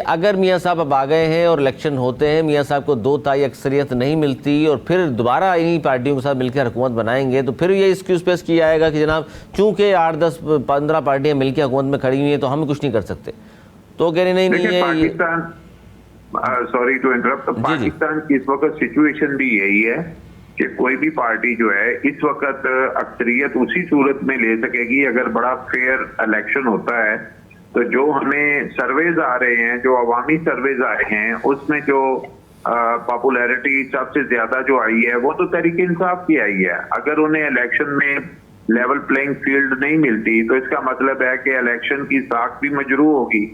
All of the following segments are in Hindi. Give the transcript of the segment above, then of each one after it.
अगर मियाँ साहब अब आ गए हैं और इलेक्शन होते हैं, मियाँ साहब को 2/3 अक्सरियत नहीं मिलती और फिर दोबारा इन्हीं पार्टियों के साथ मिलकर हुकूमत बनाएंगे, तो फिर ये एक्सक्यूज पेश किया जाएगा कि जनाब चूंकि 8, 10, 15 पार्टियां मिलकर हुकूमत में खड़ी हुई हैं तो हम कुछ नहीं कर सकते। तो कह रहे नहीं है Pakistan, sorry to interrupt, Pakistan की इस वक्त सिचुएशन भी यही है कि कोई भी पार्टी जो है इस वक्त अक्सरियत उसी सूरत में ले सकेगी अगर बड़ा फेयर इलेक्शन होता है। तो जो हमें सर्वेज आ रहे हैं, जो अवामी सर्वेज आए हैं, उसमें जो पॉपुलैरिटी सबसे ज्यादा जो आई है वो तो तहरीक इंसाफ की आई है। अगर उन्हें इलेक्शन में लेवल प्लेइंग फील्ड नहीं मिलती तो इसका मतलब है कि इलेक्शन की साख भी मजरू होगी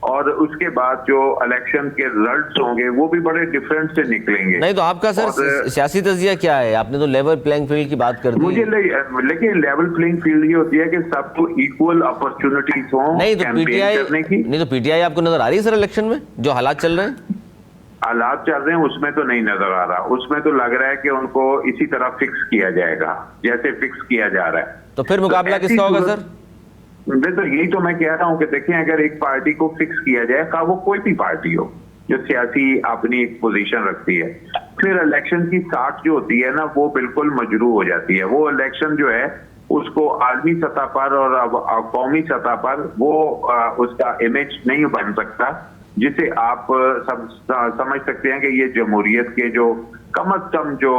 और उसके बाद जो इलेक्शन के रिजल्ट्स होंगे वो भी बड़े डिफरेंट से निकलेंगे। नहीं तो आपका सर सियासी तजिया क्या है? आपने तो लेवल प्लेइंग फील्ड की बात कर दी। मुझे लेकिन लेवल प्लेइंग फील्ड ये होती है कि सबको इक्वल अपॉर्चुनिटीज हो कैंपेन करने की। नहीं तो पीटीआई आपको नजर आ रही है सर इलेक्शन में जो हालात चल रहे हैं? हालात चल रहे हैं उसमें तो नहीं नजर आ रहा। उसमें तो लग रहा है कि उनको इसी तरह फिक्स किया जाएगा जैसे फिक्स किया जा रहा है। तो फिर मुकाबला किसका होगा सर? तो यही तो मैं कह रहा हूं कि देखिए, अगर एक पार्टी को फिक्स किया जाए, का वो कोई भी पार्टी हो जो सियासी अपनी एक पोजीशन रखती है, फिर इलेक्शन की साख जो होती है ना वो बिल्कुल मजरू हो जाती है। वो इलेक्शन जो है उसको आलमी सतह पर और कौमी सतह पर वो उसका इमेज नहीं बन सकता जिसे आप समझ सकते हैं कि ये जमहूरियत के जो कम अज कम जो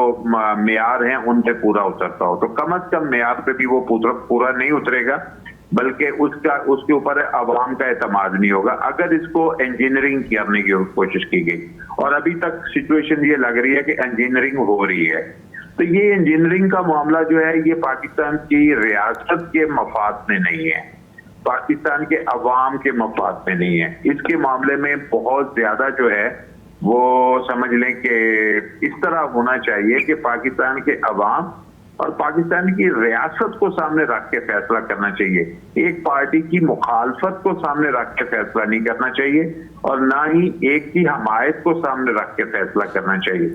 मेयार हैं उन पे पूरा उतरता हो। तो कम अज कम मेयार पे भी वो पूरा नहीं उतरेगा, बल्कि उसके ऊपर अवाम का एतमाद नहीं होगा अगर इसको इंजीनियरिंग करने की कोशिश की गई। और अभी तक सिचुएशन ये लग रही है कि इंजीनियरिंग हो रही है। तो ये इंजीनियरिंग का मामला जो है ये पाकिस्तान की रियासत के मफाद में नहीं है, पाकिस्तान के अवाम के मफाद में नहीं है। इसके मामले में बहुत ज्यादा जो है वो समझ लें कि इस तरह होना चाहिए कि पाकिस्तान के अवाम और पाकिस्तान की रियासत को सामने रख के फैसला करना चाहिए। एक पार्टी की मुखालफत को सामने रख के फैसला नहीं करना चाहिए और ना ही एक की हमायत को सामने रख के फैसला करना चाहिए।